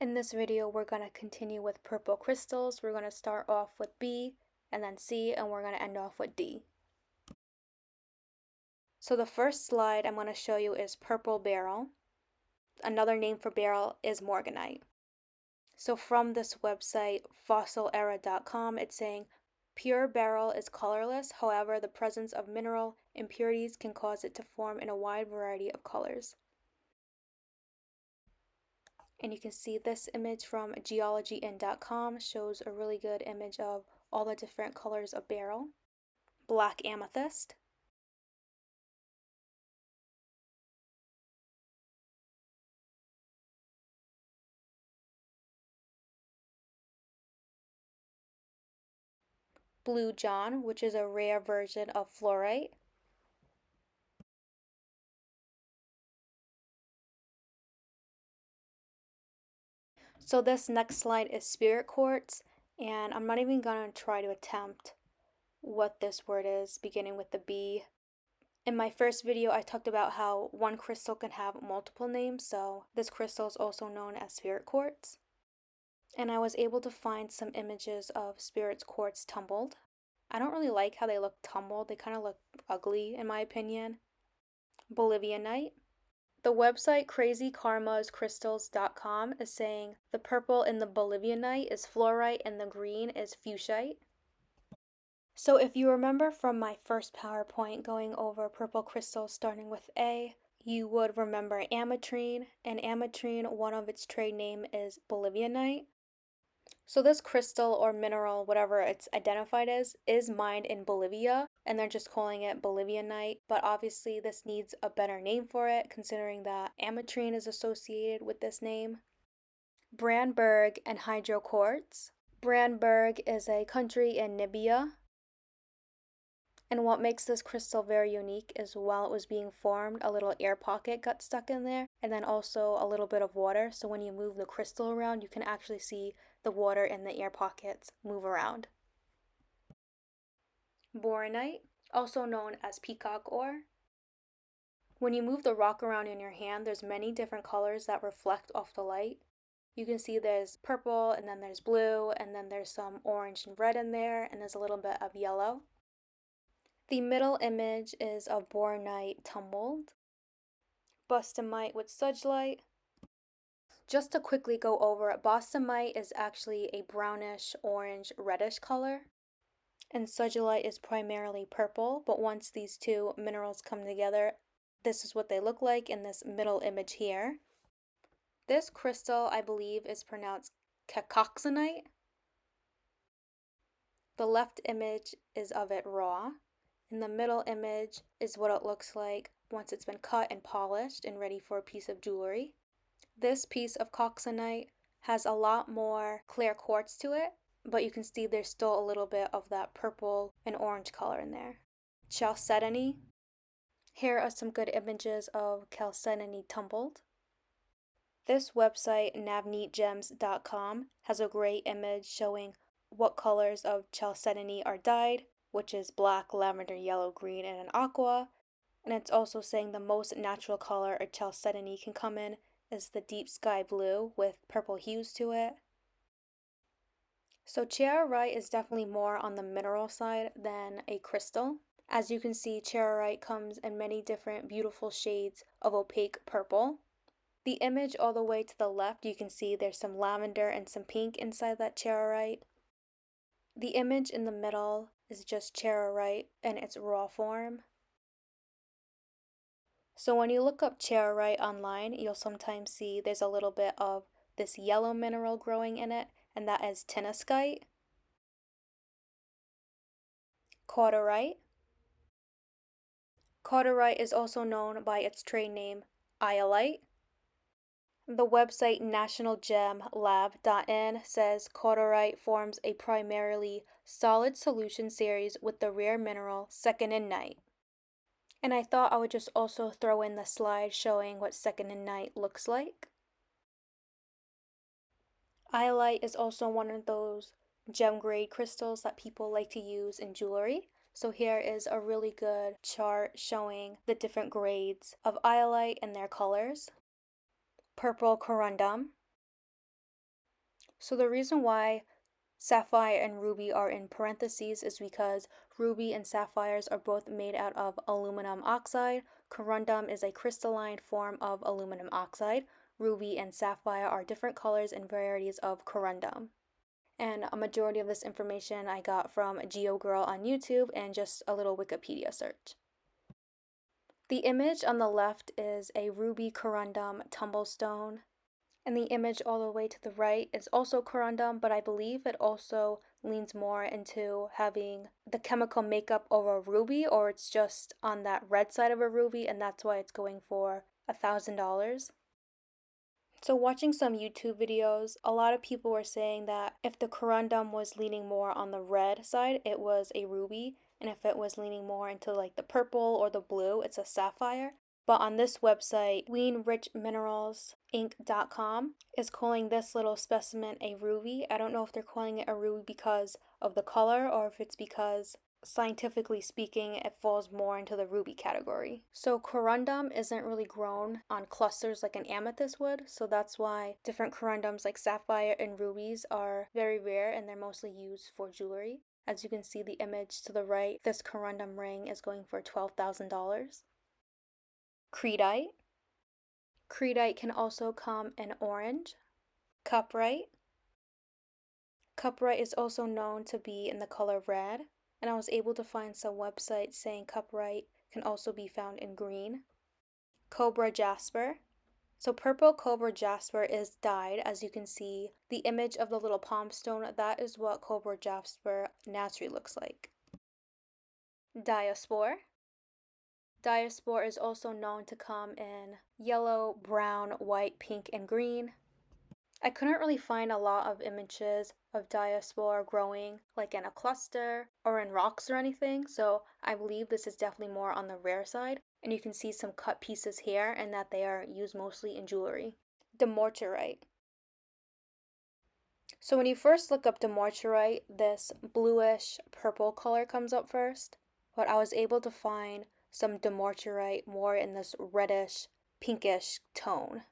In this video, we're going to continue with purple crystals. We're going to start off with B and then C, and we're going to end off with D. So the first slide I'm going to show you is purple beryl. Another name for beryl is morganite. So from this website, fossilera.com, it's saying pure beryl is colorless. However, the presence of mineral impurities can cause it to form in a wide variety of colors. And you can see this image from geologyinn.com shows a really good image of all the different colors of beryl. Black amethyst, blue john, which is a rare version of fluorite, so this next slide is spirit quartz, and I'm not even going to try to attempt what this word is beginning with the B. In my first video, I talked about how one crystal can have multiple names, so this crystal is also known as spirit quartz. And I was able to find some images of spirit quartz tumbled. I don't really like how they look tumbled. They kind of look ugly in my opinion. Bolivianite. The website crazykarmascrystals.com is saying the purple in the Bolivianite is fluorite and the green is fuchsite. So if you remember from my first PowerPoint going over purple crystals starting with A, you would remember ametrine, and ametrine, one of its trade name is Bolivianite. So this crystal or mineral, whatever it's identified as, is mined in Bolivia, and they're just calling it Bolivianite, but obviously this needs a better name for it, considering that ametrine is associated with this name. Brandberg anhydrous quartz. Brandberg is a country in Namibia, and what makes this crystal very unique is while it was being formed, a little air pocket got stuck in there, and then also a little bit of water. So when you move the crystal around, you can actually see the water in the air pockets move around. Boronite, also known as peacock ore. When you move the rock around in your hand, there's many different colors that reflect off the light. You can see there's purple, and then there's blue, and then there's some orange and red in there, and there's a little bit of yellow. The middle image is of boronite tumbled, bostomite with sudgelight. Just to quickly go over it, bostomite is actually a brownish, orange, reddish color, and sudgelight is primarily purple, but once these two minerals come together, this is what they look like in this middle image here. This crystal, I believe, is pronounced cacoxenite. The left image is of it raw. In the middle image is what it looks like once it's been cut and polished and ready for a piece of jewelry. This piece of coxenite has a lot more clear quartz to it, but you can see there's still a little bit of that purple and orange color in there. Chalcedony. Here are some good images of chalcedony tumbled. This website, navneetgems.com, has a great image showing what colors of chalcedony are dyed, which is black, lavender, yellow, green, and an aqua. And it's also saying the most natural color a chalcedony can come in is the deep sky blue with purple hues to it. So charoite is definitely more on the mineral side than a crystal. As you can see, charoite comes in many different beautiful shades of opaque purple. The image all the way to the left, you can see there's some lavender and some pink inside that charoite. The image in the middle is just charoite in its raw form. So when you look up charoite online, you'll sometimes see there's a little bit of this yellow mineral growing in it, and that is tinaskite. Caudarite. Caudarite is also known by its trade name iolite. The website nationalgemlab.in says caudarite forms a primarily solid solution series with the rare mineral seconindite. And I thought I would just also throw in the slide showing what seconindite looks like. Iolite is also one of those gem grade crystals that people like to use in jewelry. So here is a really good chart showing the different grades of iolite and their colors. Purple corundum. So the reason why sapphire and ruby are in parentheses is because ruby and sapphires are both made out of aluminum oxide. Corundum is a crystalline form of aluminum oxide. Ruby and sapphire are different colors and varieties of corundum. And a majority of this information I got from GeoGirl on YouTube and just a little Wikipedia search. The image on the left is a ruby corundum tumblestone. And the image all the way to the right is also corundum, but I believe it also leans more into having the chemical makeup of a ruby, or it's just on that red side of a ruby, and that's why it's going for $1,000. So watching some YouTube videos, a lot of people were saying that if the corundum was leaning more on the red side, it was a ruby, and if it was leaning more into like the purple or the blue, it's a sapphire. But on this website, WeenRichMineralsInc.com is calling this little specimen a ruby. I don't know if they're calling it a ruby because of the color or if it's because scientifically speaking, it falls more into the ruby category. So corundum isn't really grown on clusters like an amethyst would, so that's why different corundums like sapphire and rubies are very rare and they're mostly used for jewelry. As you can see the image to the right, this corundum ring is going for $12,000. Creedite. Creedite can also come in orange. Cuprite. Cuprite is also known to be in the color red, and I was able to find some websites saying cuprite can also be found in green. Cobra jasper. So purple cobra jasper is dyed, as you can see. The image of the little palm stone, that is what cobra jasper naturally looks like. Diaspore. Diaspore is also known to come in yellow, brown, white, pink, and green. I couldn't really find a lot of images of diaspore growing like in a cluster or in rocks or anything, so I believe this is definitely more on the rare side. And you can see some cut pieces here and that they are used mostly in jewelry. Dumortierite. So when you first look up dumortierite, this bluish purple color comes up first, but I was able to find some dumortierite more in this reddish pinkish tone.